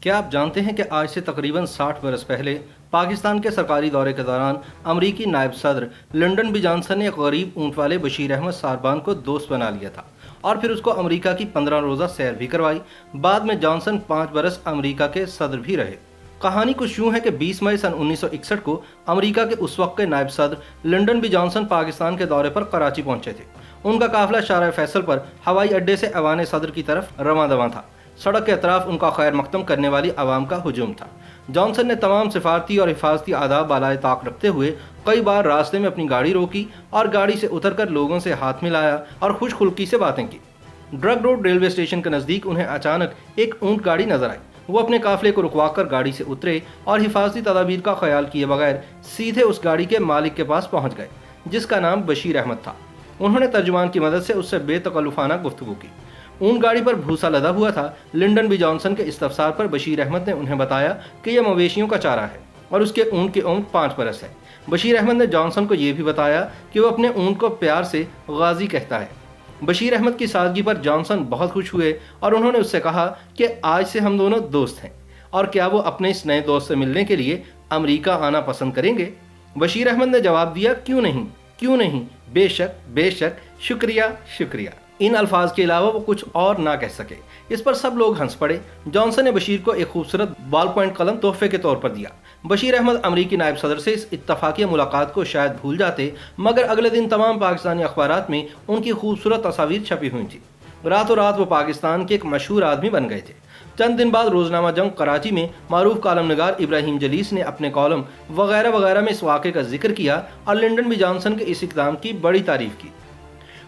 کیا آپ جانتے ہیں کہ آج سے تقریباً 60 برس پہلے پاکستان کے سرکاری دورے کے دوران امریکی نائب صدر لنڈن بی جانسن نے ایک غریب اونٹ والے بشیر احمد ساربان کو دوست بنا لیا تھا اور پھر اس کو امریکہ کی 15 روزہ سیر بھی کروائی۔ بعد میں جانسن 5 برس امریکہ کے صدر بھی رہے۔ کہانی کچھ یوں ہے کہ 20 مئی سن 1961 کو امریکہ کے اس وقت کے نائب صدر لنڈن بی جانسن پاکستان کے دورے پر کراچی پہنچے تھے۔ ان کا قافلہ شارع فیصل پر ہوائی اڈے سے ایوان صدر کی طرف رواں دواں تھا۔ سڑک کے اطراف ان کا خیر مقدم کرنے والی عوام کا ہجوم تھا۔ جانسن نے تمام سفارتی اور حفاظتی آداب بالائے طاق رکھتے ہوئے کئی بار راستے میں اپنی گاڑی روکی اور گاڑی سے اتر کر لوگوں سے ہاتھ ملایا اور خوش خلقی سے باتیں کی۔ ڈرگ روڈ ریلوے اسٹیشن کے نزدیک انہیں اچانک ایک اونٹ گاڑی نظر آئی۔ وہ اپنے قافلے کو رکوا کر گاڑی سے اترے اور حفاظتی تدابیر کا خیال کیے بغیر سیدھے اس گاڑی کے مالک کے پاس پہنچ گئے، جس کا نام بشیر احمد تھا۔ انہوں نے ترجمان کی مدد سے اس سے بے تکلفانہ گفتگو کی۔ اونٹ گاڑی پر بھوسا لدا ہوا تھا۔ لنڈن بی جانسن کے استفسار پر بشیر احمد نے انہیں بتایا کہ یہ مویشیوں کا چارہ ہے اور اس کے اونٹ کی عمر 5 برس ہے۔ بشیر احمد نے جانسن کو یہ بھی بتایا کہ وہ اپنے اونٹ کو پیار سے غازی کہتا ہے۔ بشیر احمد کی سادگی پر جانسن بہت خوش ہوئے اور انہوں نے اس سے کہا کہ آج سے ہم دونوں دوست ہیں اور کیا وہ اپنے اس نئے دوست سے ملنے کے لیے امریکہ آنا پسند کریں گے۔ بشیر احمد نے جواب دیا، کیوں نہیں، بے شک، شکریہ۔ ان الفاظ کے علاوہ وہ کچھ اور نہ کہہ سکے۔ اس پر سب لوگ ہنس پڑے۔ جانسن نے بشیر کو ایک خوبصورت بال پوائنٹ قلم تحفے کے طور پر دیا۔ بشیر احمد امریکی نائب صدر سے اس اتفاقیہ ملاقات کو شاید بھول جاتے، مگر اگلے دن تمام پاکستانی اخبارات میں ان کی خوبصورت تصاویر چھپی ہوئی تھی۔ راتوں رات وہ پاکستان کے ایک مشہور آدمی بن گئے تھے۔ چند دن بعد روزنامہ جنگ کراچی میں معروف کالم نگار ابراہیم جلیس نے اپنے کالم وغیرہ میں اس واقعے کا ذکر کیا اور لنڈن بی جانسن کے اس اقدام کی بڑی تعریف کی۔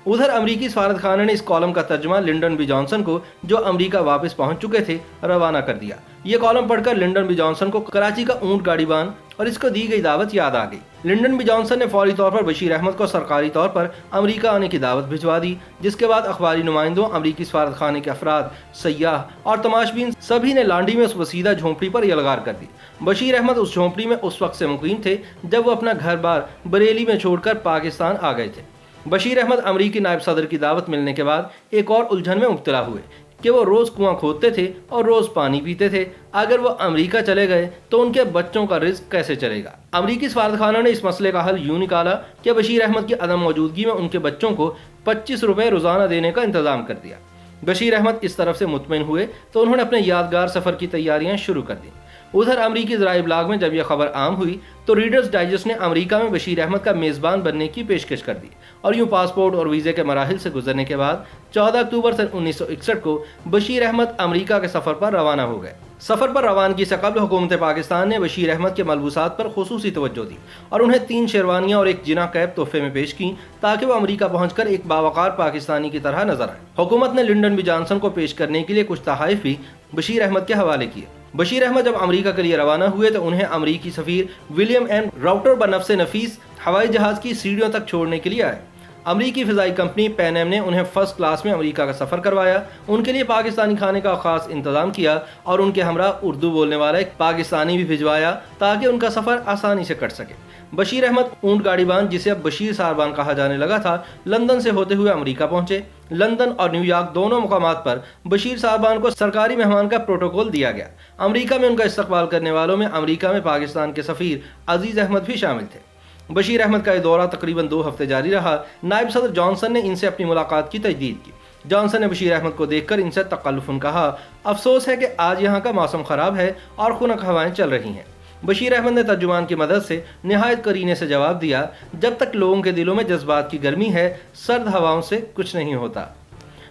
ادھر امریکی سفارت خانے نے اس کالم کا ترجمہ لنڈن بی جانسن کو، جو امریکہ واپس پہنچ چکے تھے، روانہ کر دیا۔ یہ کالم پڑھ کر لنڈن بی جانسن کو کراچی کا اونٹ گاڑی بان اور اس کو دی گئی دعوت یاد آ گئی۔ لنڈن بی جانسن نے فوری طور پر بشیر احمد کو سرکاری طور پر امریکہ آنے کی دعوت بھجوا دی، جس کے بعد اخباری نمائندوں، امریکی سفارت خانے کے افراد، سیاح اور تماشبین سبھی نے لانڈی میں اس وسیدہ جھونپڑی پر یلغار کر دی۔ بشیر احمد اس جھونپڑی میں اس وقت سے مقیم تھے جب وہ اپنا گھر بار بریلی میں چھوڑ کر پاکستان آ گئے تھے۔ بشیر احمد امریکی نائب صدر کی دعوت ملنے کے بعد ایک اور الجھن میں مبتلا ہوئے کہ وہ روز کنواں کھودتے تھے اور روز پانی پیتے تھے۔ اگر وہ امریکہ چلے گئے تو ان کے بچوں کا رزق کیسے چلے گا؟ امریکی سفارت خانہ نے اس مسئلے کا حل یوں نکالا کہ بشیر احمد کی عدم موجودگی میں ان کے بچوں کو 25 روپے روزانہ دینے کا انتظام کر دیا۔ بشیر احمد اس طرف سے مطمئن ہوئے تو انہوں نے اپنے یادگار سفر کی تیاریاں شروع کر دیں۔ ادھر امریکی ذرائع ابلاغ میں جب یہ خبر عام ہوئی تو ریڈرز ڈائجسٹ نے امریکہ میں بشیر احمد کا میزبان بننے کی پیشکش کر دی اور یوں پاسپورٹ اور ویزے کے مراحل سے گزرنے کے بعد 14 اکتوبر سن 1961 کو بشیر احمد امریکہ کے سفر پر روانہ ہو گئے۔ سفر پر روانگی سے قبل حکومت پاکستان نے بشیر احمد کے ملبوسات پر خصوصی توجہ دی اور انہیں 3 شیروانیاں اور ایک جناح کیپ تحفے میں پیش کی تاکہ وہ امریکہ پہنچ کر ایک باوقار پاکستانی کی طرح نظر آئے۔ حکومت نے لنڈن بی جانسن کو پیش کرنے کے لیے کچھ تحائف بھی بشیر احمد کے حوالے کیے۔ بشیر احمد جب امریکہ کے لیے روانہ ہوئے تو انہیں امریکی سفیر ولیم این راؤٹر بنفس نفیس ہوائی جہاز کی سیڑھیوں تک چھوڑنے کے لیے آئے۔ امریکی فضائی کمپنی پین ایم نے انہیں فرسٹ کلاس میں امریکہ کا سفر کروایا، ان کے لیے پاکستانی کھانے کا خاص انتظام کیا اور ان کے ہمراہ اردو بولنے والا ایک پاکستانی بھی بھجوایا تاکہ ان کا سفر آسانی سے کٹ سکے۔ بشیر احمد اونٹ گاڑی بان، جسے اب بشیر ساربان کہا جانے لگا تھا، لندن سے ہوتے ہوئے امریکہ پہنچے۔ لندن اور نیو یارک دونوں مقامات پر بشیر ساربان کو سرکاری مہمان کا پروٹوکول دیا گیا۔ امریکہ میں ان کا استقبال کرنے والوں میں امریکہ میں پاکستان کے سفیر عزیز احمد بھی شامل تھے۔ بشیر احمد کا یہ دورہ تقریباً 2 ہفتے جاری رہا۔ نائب صدر جانسن نے ان سے اپنی ملاقات کی تجدید کی۔ جانسن نے بشیر احمد کو دیکھ کر ان سے تکلفاً کہا، افسوس ہے کہ آج یہاں کا موسم خراب ہے اور خنک ہوائیں چل رہی ہیں۔ بشیر احمد نے ترجمان کی مدد سے نہایت کرینے سے جواب دیا، جب تک لوگوں کے دلوں میں جذبات کی گرمی ہے، سرد ہواؤں سے کچھ نہیں ہوتا۔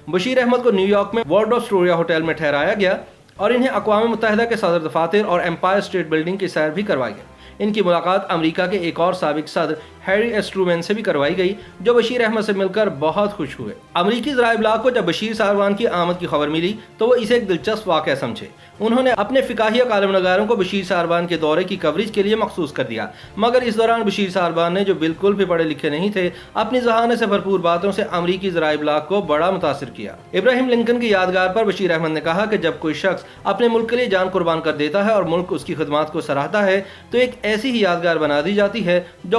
بشیر احمد کو نیو یارک میں والڈورف اسٹوریا ہوٹل میں ٹھہرایا گیا اور انہیں اقوام متحدہ کے صدر دفاتر اور امپائر اسٹیٹ بلڈنگ کی سیر بھی کروائی گئی۔ ان کی ملاقات امریکہ کے ایک اور سابق صدر ہیری ایس ٹرومین سے بھی کروائی گئی، جو بشیر احمد سے مل کر بہت خوش ہوئے۔ امریکی ذرائع ابلاغ کو جب بشیر ساربان کی آمد کی خبر ملی تو وہ اسے ایک دلچسپ واقعہ سمجھے۔ انہوں نے اپنے فقاہیہ کالم نگاروں کو بشیر ساربان کے دورے کی کوریج کے لیے مخصوص کر دیا، مگر اس دوران بشیر ساربان نے، جو بالکل بھی پڑھے لکھے نہیں تھے، اپنی ذہانت سے بھرپور باتوں سے امریکی ذرائع ابلاغ کو بڑا متاثر کیا۔ ابراہیم لنکن کی یادگار پر بشیر احمد نے کہا کہ جب کوئی شخص اپنے ملک کے لیے جان قربان کر دیتا ہے اور ملک اس کی خدمات کو سراہتا ہے تو ایک ایسی ہی یادگار بنا دی جاتی ہے جو